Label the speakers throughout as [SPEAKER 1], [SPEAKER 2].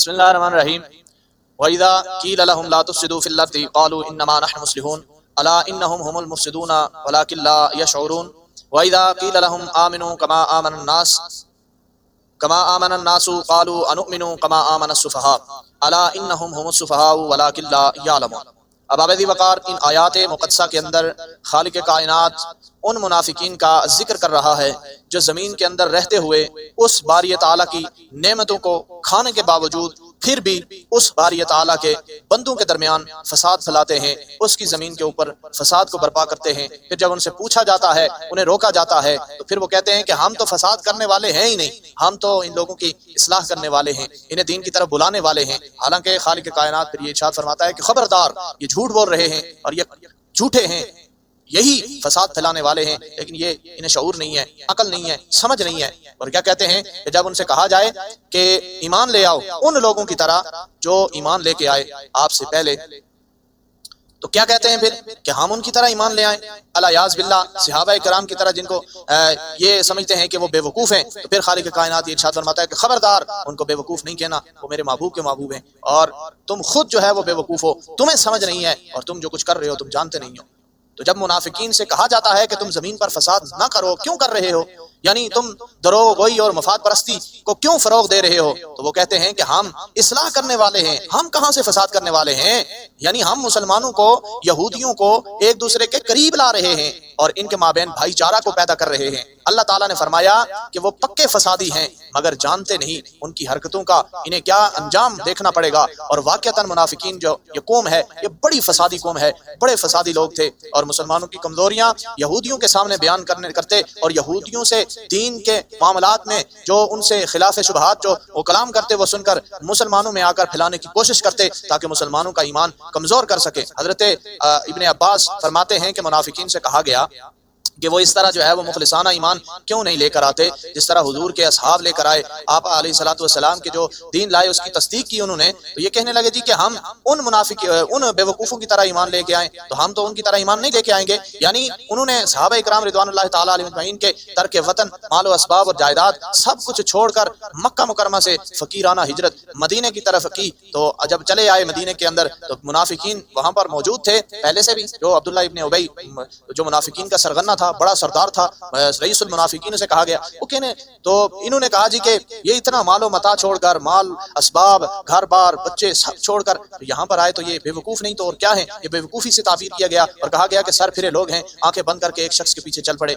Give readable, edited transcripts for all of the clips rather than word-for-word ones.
[SPEAKER 1] بسم اللہ الرحمن الرحیم وَإِذَا قِيلَ لَهُمْ لَا تُفْسِدُوا فِي الْأَرْضِ قَالُوا إِنَّمَا نَحْنُ مُصْلِحُونَ أَلَا إِنَّهُمْ هُمُ الْمُفْسِدُونَ وَلَكِنْ لَا يَشْعُرُونَ وَإِذَا قِيلَ لَهُمْ آمِنُوا كَمَا آمَنَ النَّاسُ قَالُوا أَنُؤْمِنُ كَمَا آمَنَ السُّفَهَاءُ أَلَا إِنَّهُمْ هُمُ السُّفَهَاءُ وَلَكِنْ لَا يَعْلَمُونَ۔ اب ابدی وقار ان آیات مقدسہ کے اندر خالق کائنات ان منافقین کا ذکر کر رہا ہے جو زمین کے اندر رہتے ہوئے اس باری تعالیٰ کی نعمتوں کو کھانے کے باوجود پھر بھی اس باری تعالیٰ کے بندوں کے درمیان فساد پھیلاتے ہیں، اس کی زمین کے اوپر فساد کو برپا کرتے ہیں۔ پھر جب ان سے پوچھا جاتا ہے، انہیں روکا جاتا ہے، تو پھر وہ کہتے ہیں کہ ہم تو فساد کرنے والے ہیں ہی نہیں، ہم تو ان لوگوں کی اصلاح کرنے والے ہیں، انہیں دین کی طرف بلانے والے ہیں۔ حالانکہ خالق کائنات پھر یہ ارشاد فرماتا ہے کہ خبردار، یہ جھوٹ بول رہے ہیں اور یہ جھوٹے ہیں، یہی فساد پھیلانے والے ہیں، لیکن یہ انہیں شعور نہیں ہے، عقل نہیں ہے، سمجھ نہیں ہے۔ اور کیا کہتے ہیں کہ جب ان سے کہا جائے کہ ایمان لے آؤ ان لوگوں کی طرح جو ایمان لے کے آئے آپ سے پہلے، تو کیا کہتے ہیں پھر کہ ہم ان کی طرح ایمان لے آئیں۔ الیاذ باللہ، صحابہ کرام کی طرح جن کو یہ سمجھتے ہیں کہ وہ بے وقوف ہیں، تو پھر خالق کائنات یہ ارشاد فرماتا ہے کہ خبردار، ان کو بے وقوف نہیں کہنا، وہ میرے محبوب کے محبوب ہیں، اور تم خود جو ہے وہ بے وقوف ہو، تمہیں سمجھ نہیں ہے، اور تم جو کچھ کر رہے ہو تم جانتے نہیں ہو۔ تو جب منافقین سے کہا جاتا ہے کہ تم زمین پر فساد نہ کرو، کیوں کر رہے ہو، یعنی تم دروغ گوئی اور مفاد پرستی کو کیوں فروغ دے رہے ہو، تو وہ کہتے ہیں کہ ہم اصلاح کرنے والے ہیں، ہم کہاں سے فساد کرنے والے ہیں، یعنی ہم مسلمانوں کو، یہودیوں کو ایک دوسرے کے قریب لا رہے ہیں اور ان کے مابین بھائی چارہ کو پیدا کر رہے ہیں۔ اللہ تعالیٰ نے فرمایا کہ وہ پکے فسادی ہیں مگر جانتے نہیں ان کی حرکتوں کا انہیں کیا انجام دیکھنا پڑے گا۔ اور واقعتاً منافقین جو یہ قوم ہے، یہ بڑی فسادی قوم ہے، بڑے فسادی لوگ تھے، اور مسلمانوں کی کمزوریاں یہودیوں کے سامنے بیان کرتے اور یہودیوں سے دین کے معاملات میں جو ان سے خلاف شبہات جو وہ کلام کرتے وہ سن کر مسلمانوں میں آ کر پھیلانے کی کوشش کرتے تاکہ مسلمانوں کا ایمان کمزور کر سکے۔ حضرت ابن عباس فرماتے ہیں کہ منافقین سے کہا گیا کہ وہ اس طرح جو ہے وہ مخلصانہ ایمان کیوں نہیں لے کر آتے جس طرح حضور کے اصحاب لے کر آئے، آپ علیہ الصلوۃ والسلام کے جو دین لائے اس کی تصدیق کی انہوں نے، تو یہ کہنے لگے جی کہ ہم ان بے وقوفوں کی طرح ایمان لے کے آئیں، تو ہم تو ان کی طرح ایمان نہیں لے کے آئیں گے۔ یعنی انہوں نے صحابہ کرام رضوان اللہ تعالیٰ علیہ اجمعین کے ترک وطن، مال و اسباب اور جائیداد سب کچھ چھوڑ کر مکہ مکرمہ سے فقیرانہ ہجرت مدینے کی طرف کی، تو جب چلے آئے مدینے کے اندر تو منافقین وہاں پر موجود تھے پہلے سے بھی، جو عبداللہ ابن ابی جو منافقین کا سرغنہ تھا، بڑا سردار تھا، رئیس المنافقین سے کہا گیا، وہ کہنے تو انہوں نے کہا جی کہ یہ اتنا مال و متاع چھوڑ کر، مال اسباب گھر بار بچے سب چھوڑ کر یہاں پر آئے تو یہ بے وقوف نہیں تو اور کیا ہے، یہ بے وقوفی سے تعبیر کیا گیا اور کہا گیا کہ سر پھرے لوگ ہیں، آنکھیں بند کر کے ایک شخص کے پیچھے چل پڑے۔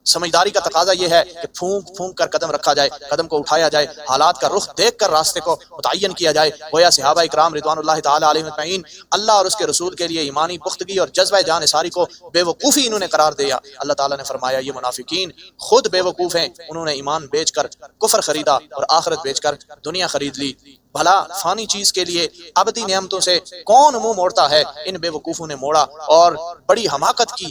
[SPEAKER 1] سمجھداری کا تقاضا یہ ہے کہ پھونک پھونک کر قدم رکھا جائے، قدم کو اٹھایا جائے، حالات کا رخ دیکھ کر راستے کو متعین کیا جائے۔ گویا صحابہ اکرام رضوان اللہ تعالی علیہم اجمعین اللہ اور اس کے رسول کے لیے ایمانی پختگی اور جذبہ جان نثاری کو بے وقوفی انہوں نے قرار دیا۔ اللہ تعالیٰ نے فرمایا یہ منافقین خود بے وقوف ہیں، انہوں نے ایمان بیچ کر کفر خریدا اور آخرت بیچ کر دنیا خرید لی۔ بھلا فانی چیز کے لیے ابدی نعمتوں سے کون منہ موڑتا ہے؟ ان بے وقوفوں نے موڑا اور بڑی حماقت کی۔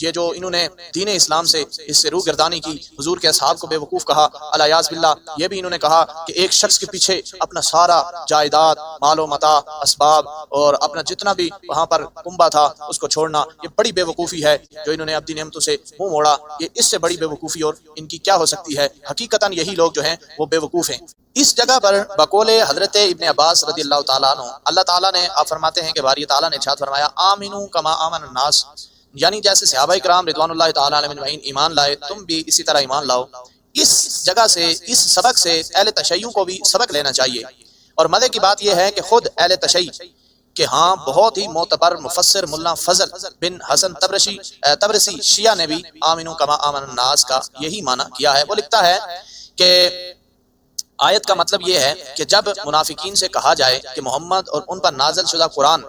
[SPEAKER 1] یہ جو انہوں نے دین اسلام سے اس سے روگردانی کی، حضور کے اصحاب کو بے وقوف کہا، الیاذ باللہ یہ بھی انہوں نے کہا کہ ایک شخص کے پیچھے اپنا سارا جائیداد، مال و متاع، اسباب اور اپنا جتنا بھی وہاں پر کنبہ تھا اس کو چھوڑنا، یہ بڑی بے وقوفی ہے جو انہوں نے ابدی نعمتوں سے منہ موڑا۔ یہ اس سے بڑی بے وقوفی اور ان کی کیا ہو سکتی ہے؟ حقیقتاً یہی لوگ جو ہیں وہ بے وقوف ہیں۔ اس جگہ پر بقول حضرت ابن عباس رضی اللہ تعالیٰ عنہ، اللہ تعالیٰ نے آپ فرماتے ہیں کہ باری تعالیٰ نے ارشاد فرمایا آمنو کما آمن الناس، یعنی جیسے صحابہ کرام رضوان اللہ تعالیٰ علیہ اجمعین ایمان لائے تم بھی اسی طرح ایمان لاؤ۔ اس جگہ سے، اس سبق سے اہل تشیع کو بھی سبق لینا چاہیے۔ اور مزے کی بات یہ ہے کہ خود اہل تشیع کہ ہاں بہت ہی معتبر مفسر ملا فضل بن حسن تبرسی شیعہ نے بھی آمنو کما آمن الناس کا یہی معنی کیا ہے۔ وہ لکھتا ہے کہ آیت کا مطلب یہ ہے کہ جب منافقین سے کہا جائے کہ محمد اور ان پر نازل شدہ قرآن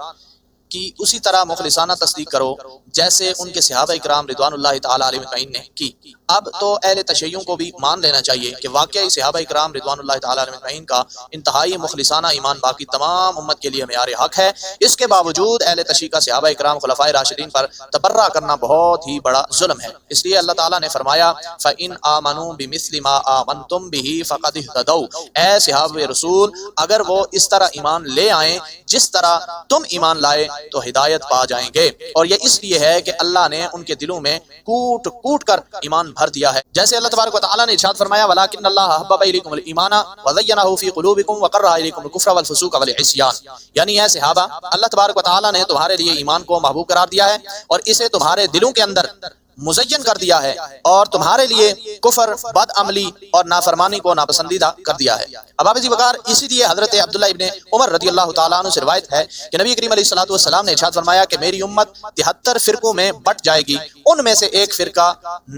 [SPEAKER 1] کی اسی طرح مخلصانہ تصدیق کرو جیسے ان کے صحابہ کرام رضوان اللہ تعالی علیہ اجمعین نے کی، اب تو اہل تشیع کو بھی مان لینا چاہیے کہ واقعی صحابہ کرام رضوان اللہ تعالی علیہ اجمعین کا انتہائی مخلصانہ ایمان باقی تمام امت کے لیے معیار حق ہے۔ اس کے باوجود اہل تشیع کا صحابہ کرام خلفائے راشدین پر تبرہ کرنا بہت ہی بڑا ظلم ہے۔ اس لیے اللہ تعالیٰ نے فرمایا فَإِنْ آمَنُوا بِمِثْلِ مَا آمَنْتُمْ بِهِ فَقَدِ اهْتَدَوْا، اے صحابہ رسول اگر وہ اس طرح ایمان لے آئیں جس طرح تم ایمان لائے تو ہدایت پا جائیں گے۔ اور یہ اس لیے ہے کہ اللہ نے ان کے دلوں میں کوٹ کوٹ کر ایمان بھر دیا ہے۔ جیسے اللہ تبارک و تعالیٰ نے ارشاد فرمایا وَلَٰكِنَّ اللَّهَ حَبَّبَ إِلَيْكُمُ الْإِيمَانَ وَزَيَّنَهُ فِي قُلُوبِكُمْ وَكَرَّهَ إِلَيْكُمُ الْكُفْرَ وَالْفُسُوقَ وَالْعِصْيَانَ، یعنی اے صحابہ، اللہ تبارک و تعالیٰ نے تمہارے لیے ایمان کو محبوب قرار دیا ہے اور اسے تمہارے دلوں کے اندر مزین کر دیا ہے، اور تمہارے لیے کفر، بد عملی اور نافرمانی کو ناپسندیدہ کر دیا ہے۔ اب آپ وقار، اسی لیے حضرت عبداللہ ابن عمر رضی اللہ تعالیٰ عنہ سے روایت ہے کہ نبی کریم علیہ الصلوۃ والسلام نے ارشاد فرمایا کہ میری امت 73 فرقوں میں بٹ جائے گی، ان میں سے ایک فرقہ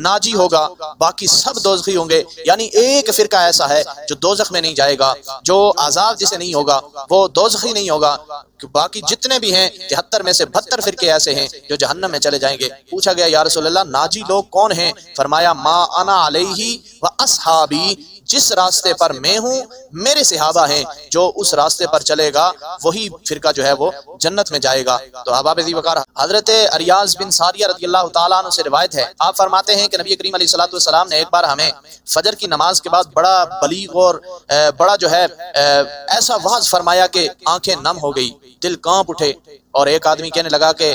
[SPEAKER 1] ناجی ہوگا، باقی سب دوزخی ہوں گے۔ یعنی ایک فرقہ ایسا ہے جو دوزخ میں نہیں جائے گا، جو عذاب جسے نہیں ہوگا وہ دوزخی نہیں ہوگا، باقی جتنے بھی ہیں 73 میں سے 72 فرقے ایسے ہیں جو جہنم میں چلے جائیں گے۔ پوچھا گیا یا رسول اللہ ناجی لوگ کون ہیں؟ فرمایا ما انا علیہ و اصحابی، جس راستے پر میں ہوں میرے صحابہ ہیں، جو اس راستے پر چلے گا وہی فرقہ جو ہے وہ جنت میں جائے گا۔ تو احباب ذی وقار، حضرت اریاض بن ساریہ رضی اللہ تعالیٰ عنہ سے روایت ہے، آپ فرماتے ہیں کہ نبی کریم علیہ الصلوۃ والسلام نے ایک بار ہمیں فجر کی نماز کے بعد بڑا بلیغ اور بڑا جو ہے ایسا واعظ فرمایا کہ آنکھیں نم ہو گئی، دل کانپ اٹھے، اور ایک آدمی کہنے لگا کہ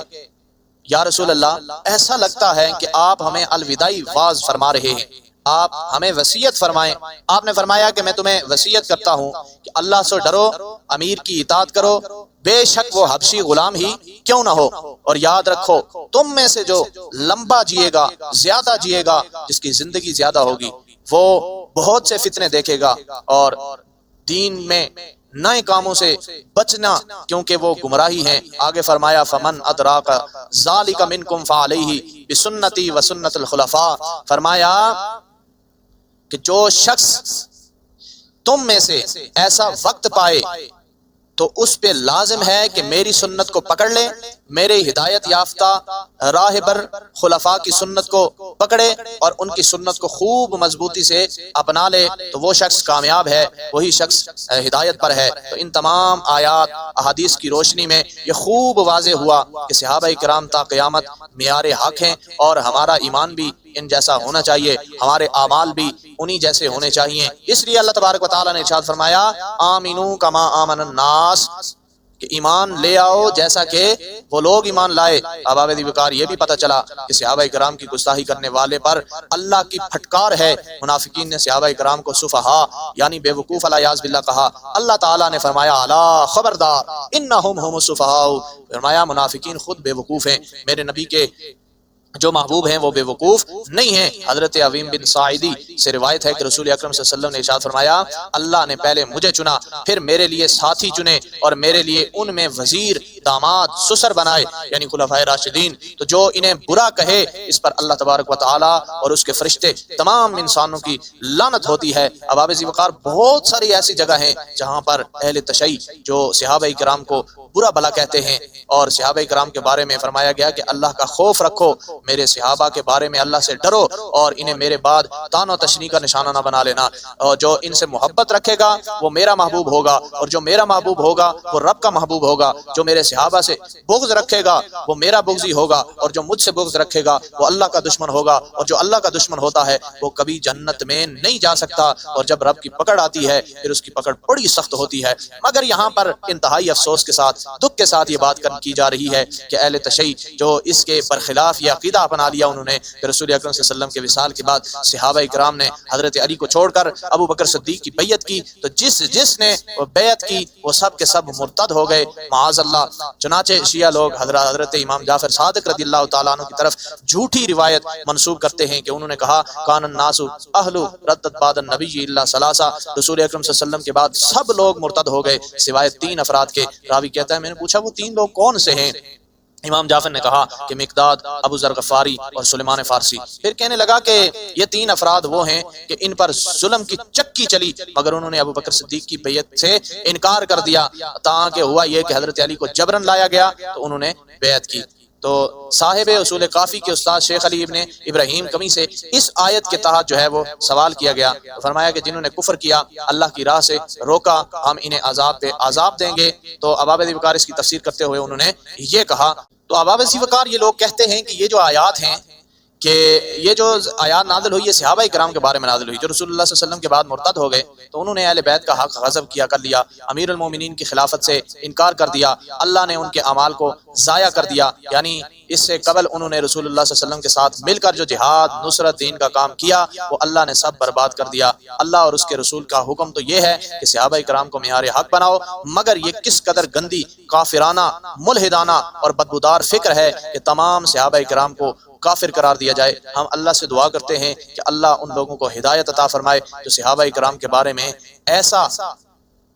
[SPEAKER 1] یا رسول اللہ ایسا لگتا ہے کہ آپ ہمیں الوداعی واعظ فرما رہے ہیں، آپ ہمیں وصیت فرمائیں۔ آپ نے فرمایا کہ میں تمہیں وصیت کرتا ہوں کہ اللہ سے ڈرو، امیر کی اطاعت کرو، بے شک وہ حبشی غلام ہی کیوں نہ ہو، اور یاد رکھو تم میں سے جو لمبا جیے گا، زیادہ جیے گا، جس کی زندگی زیادہ ہوگی، وہ بہت سے فتنے دیکھے گا اور دین میں نئے کاموں سے بچنا، کیونکہ وہ گمراہی ہیں۔ آگے فرمایا فمن ادراک ذالک منکم فعلیہ بسنتی وسنت الخلفاء، فرمایا کہ جو شخص تم میں سے ایسا وقت پائے تو اس پہ لازم ہے کہ میری سنت کو پکڑ لے، میرے ہدایت یافتہ راہبر خلفاء کی سنت کو پکڑے اور ان کی سنت کو خوب مضبوطی سے اپنا لے، تو وہ شخص کامیاب ہے، وہی شخص ہدایت پر ہے۔ تو ان تمام آیات احادیث کی روشنی میں یہ خوب واضح ہوا کہ صحابہ کرام تا قیامت معیار حق ہیں، اور ہمارا ایمان بھی ان جیسا ہونا چاہیے، ہمارے اعمال بھی انہی جیسے ہونے چاہیے۔ اس لیے اللہ تبارک و تعالیٰ نے ارشاد فرمایا آمنو کما آمن الناس، کہ ایمان لے آؤ جیسا کہ وہ لوگ ایمان لائے۔ احباب ذی وقار، یہ بھی پتہ چلا کہ صحابہ کرام کی گستاخی کرنے والے پر اللہ کی پھٹکار ہے۔ منافقین نے صحابہ کرام کو سفہاء یعنی بے وقوف الیاذ باللہ کہا۔ اللہ تعالیٰ نے فرمایا الا خبردار انہم هم السفہاء، فرمایا منافقین خود بے وقوف ہیں، میرے نبی کے جو محبوب ہیں وہ بے وقوف نہیں ہیں۔ حضرت عظیم بن ساعدی سے روایت ہے کہ رسول اکرم صلی اللہ علیہ وسلم نے ارشاد فرمایا اللہ نے پہلے مجھے چنا، پھر میرے لیے ساتھی چنے، اور میرے لیے ان میں وزیر، داماد، سسر بنائے، یعنی خلفائے راشدین۔ تو جو انہیں برا کہے اس پر اللہ تبارک و تعالی اور اس کے فرشتے تمام انسانوں کی لعنت ہوتی ہے۔ احباب ذی وقار، بہت ساری ایسی جگہ ہیں جہاں پر اہل تشیع جو صحابہ کرام کو برا بھلا کہتے ہیں، اور صحابہ کرام کے بارے میں فرمایا گیا کہ اللہ کا خوف رکھو، میرے صحابہ کے بارے میں اللہ سے ڈرو، اور انہیں میرے بعد طعن و تشنیع کا نشانہ نہ بنا لینا۔ اور جو ان سے محبت رکھے گا وہ میرا محبوب ہوگا، اور جو میرا محبوب ہوگا وہ رب کا محبوب ہوگا۔ جو میرے صحابہ سے بغض رکھے گا وہ میرا بغضی ہوگا، اور جو مجھ سے بغض رکھے گا وہ اللہ کا دشمن ہوگا، اور جو اللہ کا دشمن ہوتا ہے وہ کبھی جنت میں نہیں جا سکتا۔ اور جب رب کی پکڑ آتی ہے پھر اس کی پکڑ بڑی سخت ہوتی ہے۔ مگر یہاں پر انتہائی افسوس کے ساتھ، دکھ کے ساتھ یہ بات کی جا رہی ہے کہ اہل تشیع جو اس کے برخلاف یہ عقیدہ اپنا لیا انہوں نے کہ رسول اکرم صلی اللہ علیہ وسلم کے وصال کے بعد صحابہ کرام نے حضرت علی کو چھوڑ کر ابو بکر صدیق کی بیعت کی، تو جس نے بیعت کی وہ سب کے سب مرتد ہو گئے، معاذ اللہ۔ چنانچہ شیعہ لوگ حضرت امام جعفر صادق رضی اللہ تعالیٰ عنہ کی طرف جھوٹی روایت منسوب کرتے ہیں کہ انہوں نے کہا کان الناس اہل ردت بعد النبی الا ثلاثہ، رسول اکرم صلی اللہ علیہ وسلم کے بعد سب لوگ مرتد ہو گئے سوائے 3 افراد کے۔ راوی کہتا ہے میں نے پوچھا وہ 3 لوگ کون سے ہیں؟ امام جعفر نے کہا کہ مقداد، ابو ذر غفاری اور سلیمان فارسی۔ پھر کہنے لگا کہ یہ 3 افراد وہ ہیں کہ ان پر ظلم کی چکی چلی، مگر انہوں نے ابو بکر صدیق کی بیعت سے انکار کر دیا، تاکہ ہوا یہ کہ حضرت علی کو جبرن لایا گیا تو انہوں نے بیعت کی۔ تو صاحب اصول کافی کے استاد شیخ علی ابن ابراہیم کمی سے اس آیت کے تحت جو ہے وہ سوال کیا گیا، فرمایا کہ جنہوں نے کفر کیا، اللہ کی راہ سے روکا، ہم انہیں عذاب پہ عذاب دیں گے۔ تو احباب ذی وقار اس کی تفسیر کرتے ہوئے انہوں نے یہ کہا۔ تو احباب ذی وقار یہ لوگ کہتے ہیں کہ یہ جو آیات ہیں، کہ یہ جو آیات نازل ہوئی ہے صحابہ کرام کے بارے میں نازل ہوئی جو رسول اللہ صلی اللہ علیہ وسلم کے بعد مرتد ہو گئے، تو انہوں نے اہل بیت کا حق غصب کیا کر لیا، امیر المومنین کی خلافت سے انکار کر دیا، اللہ نے ان کے اعمال کو ضائع کر دیا، یعنی اس سے قبل انہوں نے رسول اللہ صلی اللہ علیہ وسلم کے ساتھ مل کر جو جہاد نصرت دین کا کام کیا وہ اللہ نے سب برباد کر دیا۔ اللہ اور اس کے رسول کا حکم تو یہ ہے کہ صحابہ کرام کو معیار حق بناؤ، مگر یہ کس قدر گندی، کافرانہ، ملحدانہ اور بدبودار فکر ہے کہ تمام صحابہ کرام کو کافر قرار دیا جائے۔ ہم اللہ سے دعا کرتے ہیں کہ اللہ ان لوگوں کو ہدایت عطا فرمائے جو صحابہ کرام کے بارے میں ایسا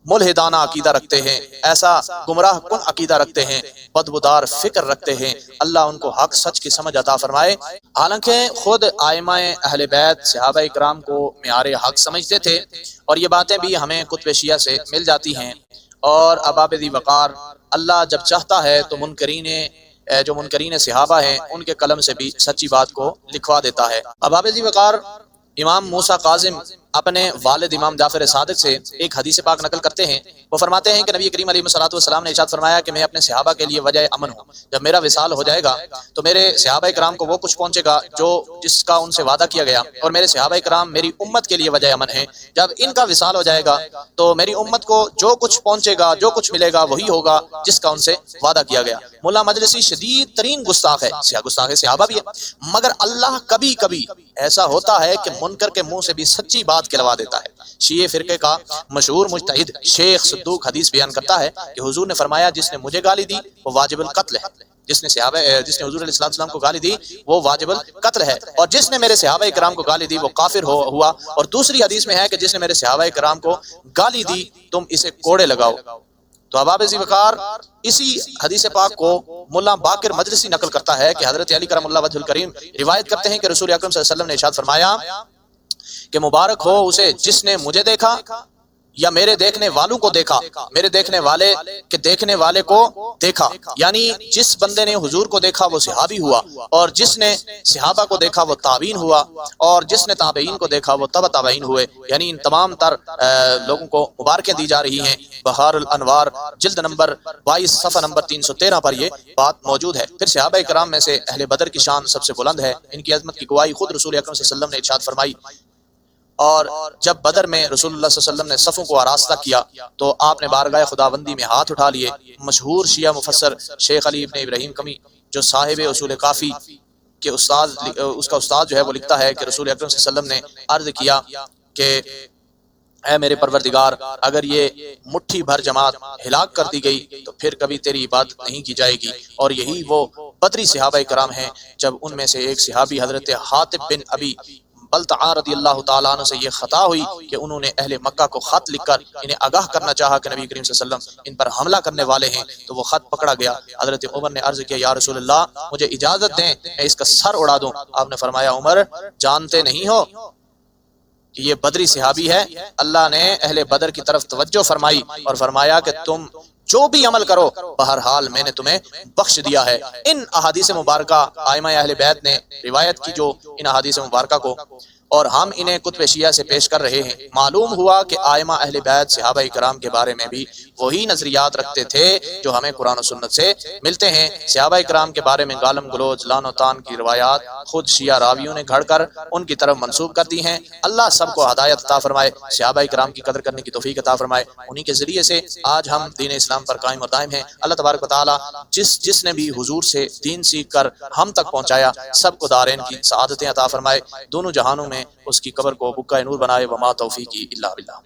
[SPEAKER 1] ملحدانہ عقیدہ رکھتے ہیں، ایسا گمراہ کن عقیدہ رکھتے ہیں، بدبودار فکر رکھتے ہیں۔ اللہ ان کو حق سچ کی سمجھ عطا فرمائے۔ حالانکہ خود ائمہ اہل بیت صحابہ کرام کو معیار حق سمجھتے تھے، اور یہ باتیں بھی ہمیں کتب شیعہ سے مل جاتی ہیں۔ اور اباب ذی وقار اللہ جب چاہتا ہے تو جو منکرین صحابہ ہیں ان کے قلم سے بھی سچی بات کو لکھوا دیتا ہے۔ اباب ذی وقار امام موسیٰ کاظم اپنے والد امام جعفر صادق سے ایک حدیث پاک نقل کرتے ہیں۔ وہ فرماتے ہیں کہ نبی کریم علیہ الصلوۃ والسلام نے ارشاد فرمایا کہ میں اپنے صحابہ کے لیے وجہ امن ہوں۔ جب میرا وصال ہو جائے گا تو میرے صحابہ کرام کو وہ کچھ پہنچے گا جس کا ان سے وعدہ کیا گیا، اور میرے صحابہ کرام میری امت کے لیے وجہ امن ہیں۔ جب ان کا وصال ہو جائے گا تو میری امت کو جو کچھ پہنچے گا، جو کچھ ملے گا وہی ہوگا جس کا ان سے وعدہ کیا گیا۔ مولا مجلسی شدید ترین گستاخ ہے، گستاخ صحابہ بھی ہے، مگر اللہ کبھی کبھی ایسا ہوتا ہے کہ منکر کے منہ سے بھی سچی بات کہلوا دیتا ہے۔ شیعہ فرقے کا مشہور مجتہد شیخ صدوق حدیث بیان کرتا ہے کہ حضور نے فرمایا جس نے مجھے گالی دی وہ واجب القتل ہے، جس نے حضور علیہ السلام کو گالی دی وہ واجب القتل ہے، اور جس نے میرے صحابہ کرام کو گالی دی وہ کافر ہوا۔ اور دوسری حدیث میں ہے کہ جس نے میرے صحابہ کرام کو گالی دی تم اسے کوڑے لگاؤ۔ تو اباب ذی وقار اسی حدیث پاک کو مولا باقر مجلسی نقل کرتا ہے کہ حضرت علی کرم اللہ وجہ الکریم روایت کرتے ہیں کہ رسول اکرم صلی اللہ علیہ وسلم نے ارشاد فرمایا کہ مبارک ہو اسے جس نے مجھے دیکھا یا میرے دیکھنے والوں کو دیکھا، میرے دیکھنے والے کے دیکھنے والے کو دیکھا، یعنی جس بندے نے حضور کو دیکھا وہ صحابی ہوا، اور جس نے صحابہ کو دیکھا وہ تابعین ہوا، اور جس نے تابعین کو دیکھا وہ تبع تابعین ہوئے۔ یعنی ان تمام تر لوگوں کو مبارکیں دی جا رہی ہیں۔ بہار الانوار جلد نمبر 22 صفحہ نمبر 313 پر یہ بات موجود ہے۔ پھر صحابہ کرام میں سے اہل بدر کی شان سب سے بلند ہے، ان کی عظمت کی گواہی خود رسول اکرم صلی اللہ علیہ وسلم نے ارشاد فرمائی۔ اور جب بدر میں رسول اللہ صلی اللہ علیہ وسلم نے صفوں کو آراستہ کیا تو آپ نے بارگاہ خداوندی میں ہاتھ اٹھا لیے۔ مشہور شیعہ مفسر شیخ علی ابن ابراہیم کمی جو صاحب اصول کافی کے استاد، اس کا استاد جو ہے وہ لکھتا ہے کہ رسول اکرم صلی اللہ علیہ وسلم نے عرض کیا کہ اے میرے پروردگار، اگر یہ مٹھی بھر جماعت ہلاک کر دی گئی تو پھر کبھی تیری عبادت نہیں کی جائے گی۔ اور یہی وہ بدری صحابہ کرام ہیں جب ان میں سے ایک صحابی حضرت حاطب بن ابی بلتعاء رضی اللہ تعالیٰ عنہ سے یہ خطا ہوئی کہ انہوں نے اہل مکہ کو خط لکھ کر انہیں آگاہ کرنا چاہا کہ نبی کریم صلی اللہ علیہ وسلم ان پر حملہ کرنے والے ہیں، تو وہ خط پکڑا گیا۔ حضرت عمر نے عرض کیا یا رسول اللہ مجھے اجازت دیں میں اس کا سر اڑا دوں۔ آپ نے فرمایا عمر جانتے نہیں ہو کہ یہ بدری صحابی ہے؟ اللہ نے اہل بدر کی طرف توجہ فرمائی اور فرمایا کہ تم جو بھی عمل کرو بہرحال میں نے تمہیں بخش دیا ہے۔ ان احادیث مبارکہ ائمہ اہل بیت نے روایت کی جو ان احادیث مبارکہ کو، اور ہم انہیں کتب شیعہ سے پیش کر رہے ہیں۔ معلوم ہوا کہ ائمہ اہل بیت صحابہ کرام کے بارے میں بھی وہی نظریات رکھتے تھے جو ہمیں قرآن و سنت سے ملتے ہیں۔ صحابہ کرام کے بارے میں گالم گلوچ لعن و طعن کی روایات خود شیعہ راویوں نے گھڑ کر ان کی طرف منسوب کر دی ہیں۔ اللہ سب کو ہدایت عطا فرمائے، صحابہ کرام کی قدر کرنے کی توفیق عطا فرمائے۔ انہی کے ذریعے سے آج ہم دین اسلام پر قائم و دائم ہیں۔ اللہ تبارک و تعالی جس نے بھی حضور سے دین سیکھ کر ہم تک پہنچایا سب کو دارین کی سعادتیں عطا فرمائے، دونوں جہانوں میں اس کی قبر کو بقعہ نور بنائے۔ وما توفیقی الا باللہ۔